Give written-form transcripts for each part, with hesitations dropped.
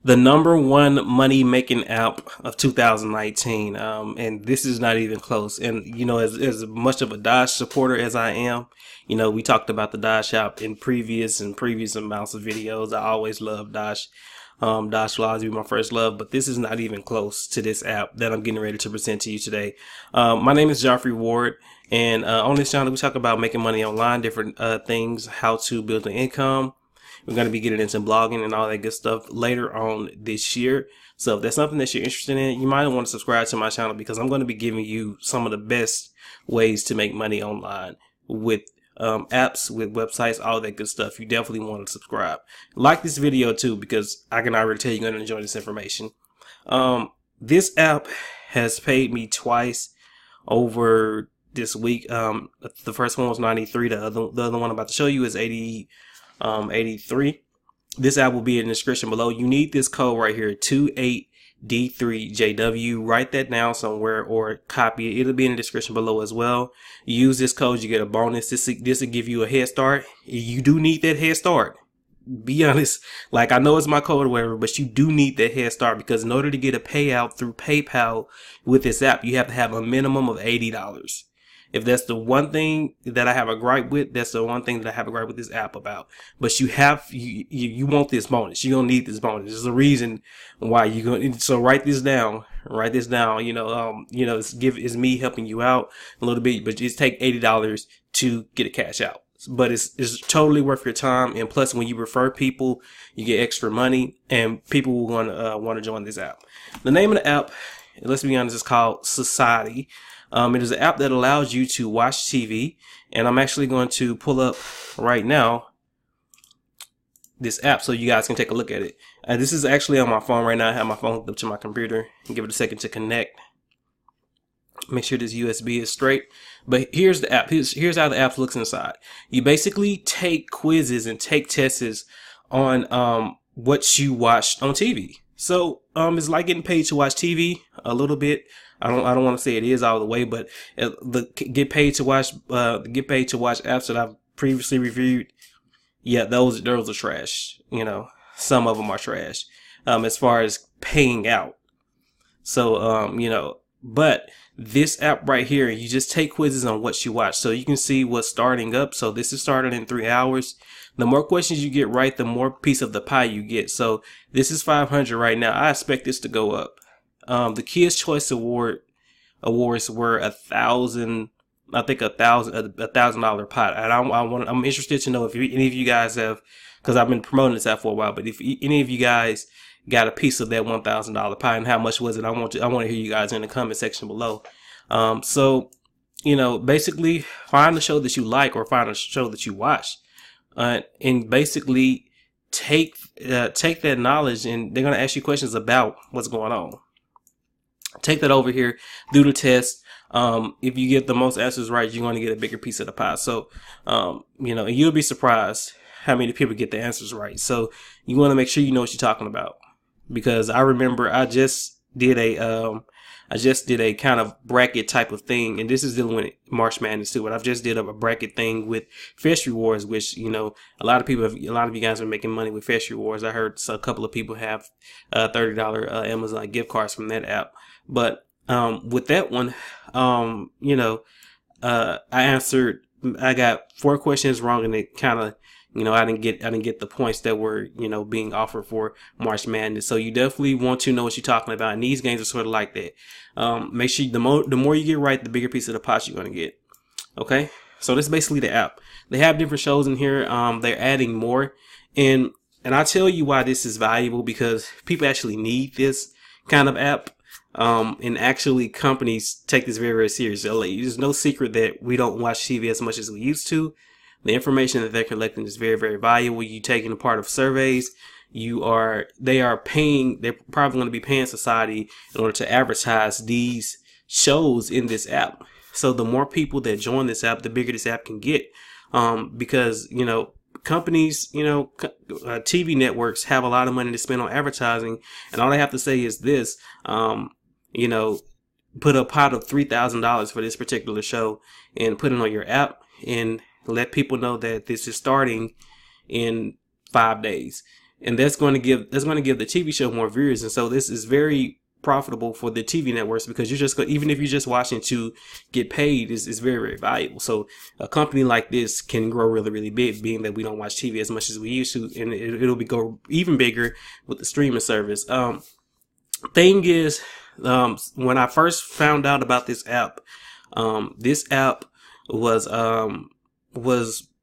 the number one money making app of 2019. And this is not even close. And, as much of a Dodge supporter as I am, we talked about the Dodge app in previous amounts of videos. I always loved Dodge. Dodge Flaws be my first love, but this is not even close to this app that I'm getting ready to present to you today. My name is Joffrey Ward, and on this channel we talk about making money online, different things, how to build an income. We're going to be getting into blogging and all that good stuff later on this year. So if that's something that you're interested in, you might want to subscribe to my channel, because I'm going to be giving you some of the best ways to make money online with apps, with websites, all that good stuff. You definitely want to subscribe. Like this video too, because I can already tell you're going to enjoy this information. This app has paid me twice over this week. The first one was 93. The other one I'm about to show you is 83. This app will be in the description below. You need this code right here, 28D3JW. Write that down somewhere or copy it. It'll be in the description below as well. Use this code, you get a bonus. This will give you a head start. You do need that head start. Be honest. Like, I know it's my code or whatever, but you do need that head start, because in order to get a payout through PayPal with this app, you have to have a minimum of $80. If that's the one thing that I have a gripe with, that's the one thing that I have a gripe with this app about. But you want this bonus. You're going to need this bonus. There's a reason why you're going to. So write this down. Write this down. It's me helping you out a little bit, but just take $80 to get a cash out. But it's totally worth your time. And plus, when you refer people, you get extra money, and people will want to join this app. The name of the app, let's be honest, is called Society. It is an app that allows you to watch TV, and I'm actually going to pull up right now this app so you guys can take a look at it. This is actually on my phone right now. I have my phone hooked up to my computer, and give it a second to connect. Make sure this USB is straight. But here's the app. Here's how the app looks inside. You basically take quizzes and take tests on what you watched on TV. So it's like getting paid to watch TV a little bit. I don't want to say it is all the way, but the get paid to watch apps that I've previously reviewed, yeah, those are trash. Some of them are trash as far as paying out. So but this app right here, you just take quizzes on what you watch, so you can see what's starting up. So this is started in 3 hours. The more questions you get right, the more piece of the pie you get. So this is 500 right now. I expect this to go up. The Kids Choice awards were $1,000. I think $1,000 pot. And I'm interested to know if any of you guys have, because I've been promoting this app for a while. But if any of you guys got a piece of that $1,000 pie, and how much was it? I want to hear you guys in the comment section below. So basically find a show that you like, or find a show that you watch, and basically take that knowledge, and they're going to ask you questions about what's going on. Take that over here, do the test. If you get the most answers right, you're going to get a bigger piece of the pie. So, and you'll be surprised how many people get the answers right. So you want to make sure you know what you're talking about, because I remember I just did a kind of bracket type of thing, and this is dealing with March Madness too. But I've just did a bracket thing with Fetch Rewards, which a lot of you guys are making money with Fetch Rewards. I heard a couple of people have $30 Amazon gift cards from that app. But with that one, I got 4 questions wrong, and it kind of, I didn't get the points that were, being offered for March Madness. So you definitely want to know what you're talking about. And these games are sort of like that. Make sure the more you get right, the bigger piece of the pot you're going to get. Okay. So that's basically the app. They have different shows in here. They're adding more, and I'll tell you why this is valuable, because people actually need this kind of app. And actually companies take this very, very seriously. There's no secret that we don't watch TV as much as we used to. The information that they're collecting is very, very valuable. You taking a part of surveys. They're probably going to be paying Society in order to advertise these shows in this app. So the more people that join this app, the bigger this app can get. Because, companies, TV networks have a lot of money to spend on advertising, and all they have to say is this, put a pot of $3,000 for this particular show and put it on your app, and let people know that this is starting in 5 days. and that's going to give the TV show more viewers. And so this is very profitable for the TV networks, because you're just going, even if you're just watching to get paid, is very, very valuable. So a company like this can grow really, really big, being that we don't watch TV as much as we used to, and it'll be go even bigger with the streaming service. Thing is, when I first found out about this app was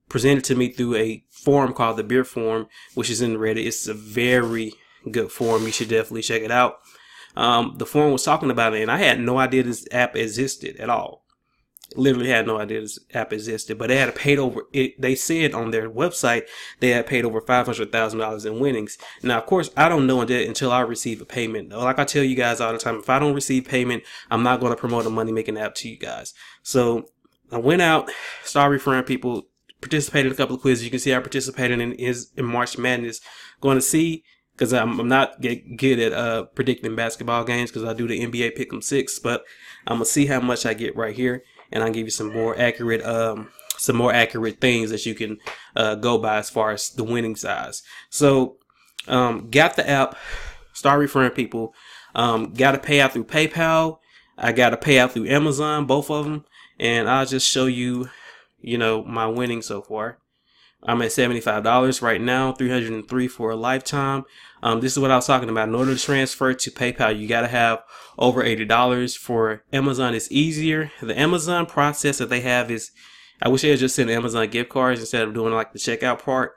presented to me through a forum called the Beer Forum, which is in Reddit. It's a very good forum. You should definitely check it out. The forum was talking about it, and I had no idea this app existed at all. Literally had no idea this app existed, but they had paid over it. They said on their website they had paid over $500,000 in winnings. Now, of course, I don't know until I receive a payment. Like I tell you guys all the time, if I don't receive payment, I'm not going to promote a money making app to you guys. So I went out, started referring people, participated in a couple of quizzes. You can see I participated in March Madness. Going to see, because I'm not good at predicting basketball games, because I do the NBA Pick'em 6, but I'm gonna see how much I get right here, and I'll give you some more accurate things that you can go by as far as the winning size. So got the app, start referring people. Got to pay out through PayPal. I got to pay out through Amazon, both of them, and I'll just show you, my winnings so far. I'm at $75 right now, $303 for a lifetime. This is what I was talking about. In order to transfer to PayPal, you got to have over $80. For Amazon, it's easier. The Amazon process that they have is, I wish they had just sent Amazon gift cards instead of doing like the checkout part.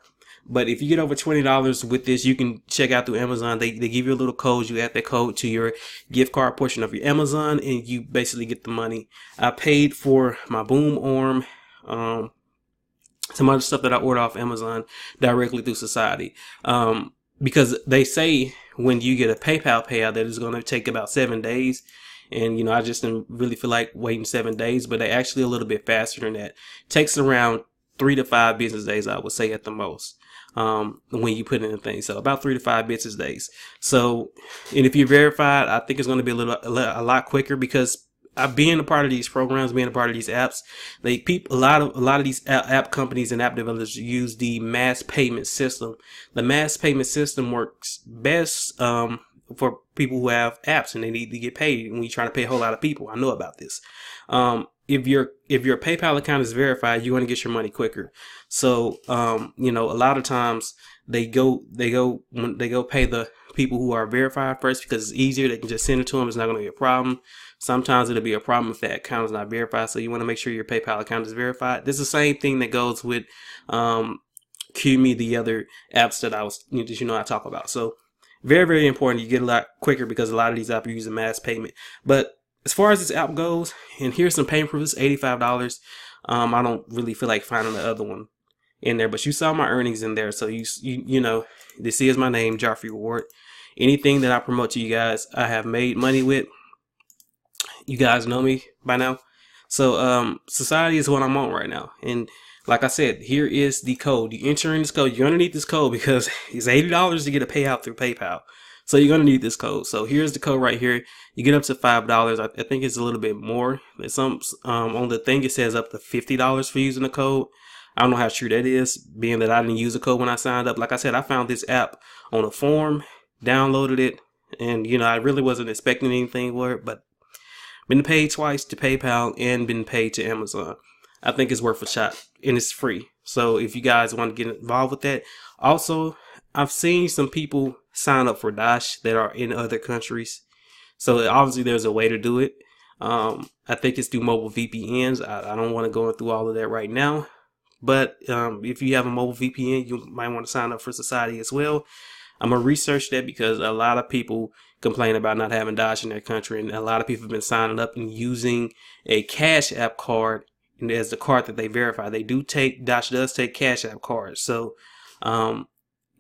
But if you get over $20 with this, you can check out through Amazon. They give you a little code. You add that code to your gift card portion of your Amazon, and you basically get the money. I paid for my boom arm, some other stuff that I order off Amazon directly through Society. Because they say when you get a PayPal payout that it's going to take about 7 days. And, I just didn't really feel like waiting 7 days, but they actually a little bit faster than that. It takes around 3 to 5 business days, I would say, at the most, when you put in the thing. So about 3 to 5 business days. So, and if you're verified, I think it's going to be a lot quicker, because being a part of these programs, being a part of these apps, a lot of these app companies and app developers use the mass payment system. The mass payment system works best for people who have apps and they need to get paid. When you're trying to pay a whole lot of people, I know about this. If your PayPal account is verified, you're going to get your money quicker. So a lot of times they go pay the people who are verified first, because it's easier. They can just send it to them. It's not going to be a problem. Sometimes it'll be a problem if that account is not verified. So you want to make sure your PayPal account is verified. This is the same thing that goes with QMe, the other apps that I talk about. So very, very important. You get a lot quicker because a lot of these apps are using mass payment. But as far as this app goes, and here's some payment proof, it's $85. I don't really feel like finding the other one in there, but you saw my earnings in there. So this is my name, Joffrey Ward. Anything that I promote to you guys, I have made money with. You guys know me by now. So Society is what I'm on right now. And like I said, here is the code. You enter in this code. You're going to need this code because it's $80 to get a payout through PayPal. So you're going to need this code. So here's the code right here. You get up to $5. I think it's a little bit more. There's on the thing it says up to $50 for using the code. I don't know how true that is, being that I didn't use the code when I signed up. Like I said, I found this app on a forum, downloaded it, and I really wasn't expecting anything for it, but been paid twice to PayPal and been paid to Amazon. I think it's worth a shot, and it's free. So if you guys want to get involved with that. Also, I've seen some people sign up for Dash that are in other countries. So obviously there's a way to do it. I think it's through mobile VPNs. I don't want to go through all of that right now. But if you have a mobile VPN, you might want to sign up for Society as well. I'm going to research that because a lot of people complain about not having Dash in their country, and a lot of people have been signing up and using a Cash App card as the card that they verify. Dash does take Cash App cards. So, I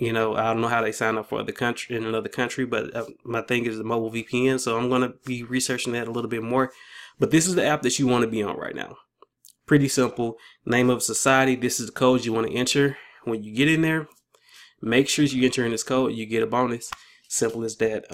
don't know how they sign up for in another country, but my thing is the mobile VPN. So I'm going to be researching that a little bit more. But this is the app that you want to be on right now. Pretty simple. Name of Society. This is the code you want to enter. When you get in there, make sure you enter in this code. You get a bonus. Simple as that.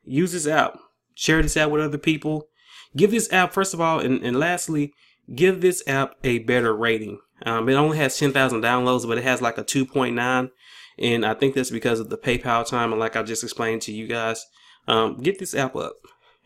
Use this app. Share this app with other people. Give this app, first of all, and lastly, give this app a better rating. It only has 10,000 downloads, but it has like a 2.9. And I think that's because of the PayPal time. And like I just explained to you guys, get this app up,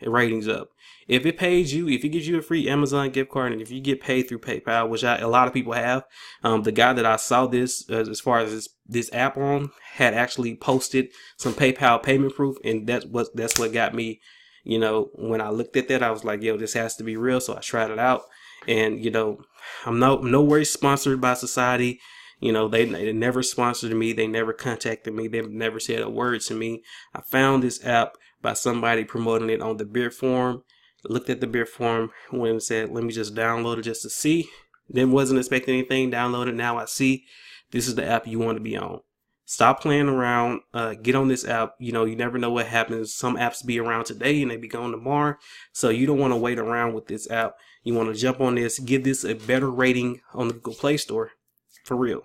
ratings up. If it pays you, if it gives you a free Amazon gift card, and if you get paid through PayPal, which a lot of people have, the guy that I saw this as far as this app on had actually posted some PayPal payment proof, and that's what got me. You know, when I looked at that, I was like, yo, this has to be real. So I tried it out, and you know, I'm nowhere sponsored by Society. You know, they never sponsored me. They never contacted me. They've never said a word to me. I found this app by somebody promoting it on the Beer Forum. Looked at the Beer Forum, went and said, let me just download it just to see. Then wasn't expecting anything, download it. Now I see this is the app you want to be on. Stop playing around. Get on this app. You know, you never know what happens. Some apps be around today and they be gone tomorrow. So you don't want to wait around with this app. You want to jump on this, give this a better rating on the Google Play Store. For real.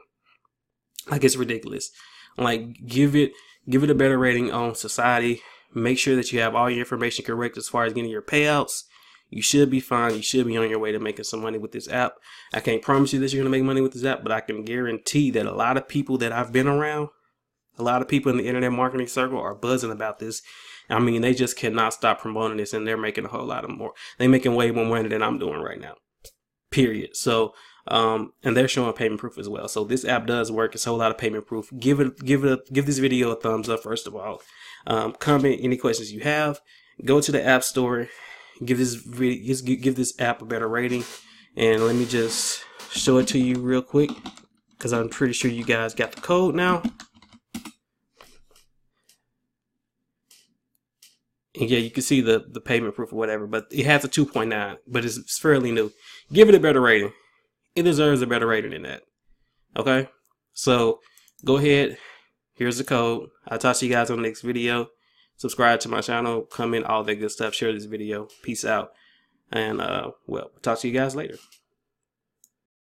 Like, it's ridiculous. Like, give it a better rating on Society. Make sure that you have all your information correct as far as getting your payouts. You should be fine. You should be on your way to making some money with this app. I can't promise you that you're going to make money with this app, but I can guarantee that a lot of people that I've been around, a lot of people in the internet marketing circle are buzzing about this. I mean, they just cannot stop promoting this, and they're making a whole lot of more. They're making way more money than I'm doing right now. Period. So, and they're showing payment proof as well. So this app does work. It's a whole lot of payment proof. Give this video a thumbs up, first of all. Comment any questions you have. Go to the App Store. Give this app a better rating. And let me just show it to you real quick, because I'm pretty sure you guys got the code now. And yeah, you can see the payment proof or whatever, but it has a 2.9, but it's fairly new. Give it a better rating. It deserves a better rating than that. Okay? So go ahead. Here's the code. I'll talk to you guys on the next video. Subscribe to my channel, comment, all that good stuff. Share this video. Peace out. And, well, talk to you guys later.